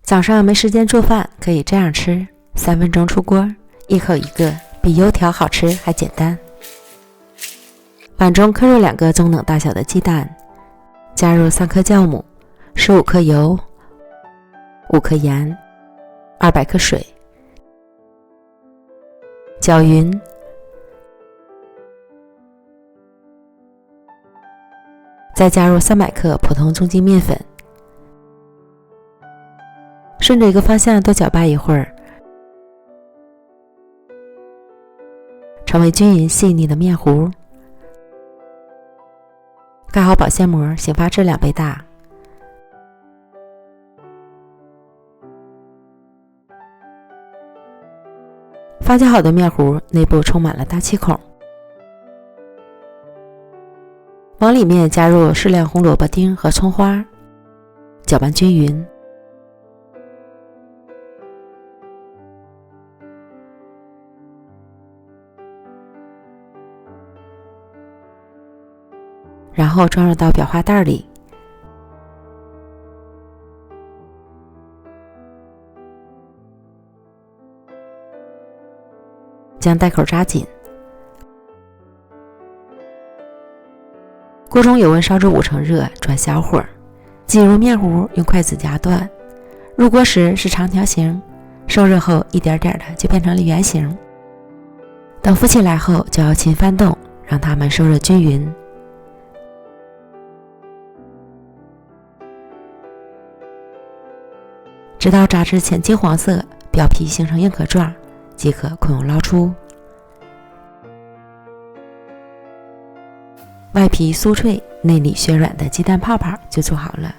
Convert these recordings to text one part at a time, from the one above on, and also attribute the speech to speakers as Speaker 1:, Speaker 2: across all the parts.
Speaker 1: 早上没时间做饭，可以这样吃，3分钟出锅，一口一个，比油条好吃还简单。碗中磕入2个中等大小的鸡蛋，加入3颗酵母，15克油，5克盐，200克水，搅匀。再加入300克普通中筋面粉，顺着一个方向多搅拌一会儿，成为均匀细腻的面糊。盖好保鲜膜，醒发至2倍大。发酵好的面糊内部充满了大气孔，往里面加入适量红萝卜丁和葱花，搅拌均匀。然后装入到裱花袋里，将袋口扎紧。锅中油温烧至5成热，转小火，挤入面糊，用筷子夹断。入锅时是长条形，受热后一点点的就变成了圆形。等浮起来后，就要勤翻动，让它们受热均匀。直到炸至浅金黄色，表皮形成硬壳状，即可控油捞出。外皮酥脆，内里暄软的鸡蛋泡泡就做好了。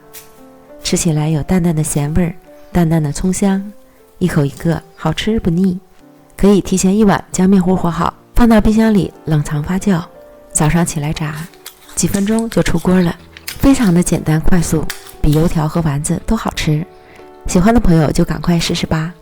Speaker 1: 吃起来有淡淡的咸味儿，淡淡的葱香，一口一个，好吃不腻。可以提前1晚将面糊和好，放到冰箱里冷藏发酵，早上起来炸，几分钟就出锅了，非常的简单快速，比油条和丸子都好吃。喜欢的朋友就赶快试试吧。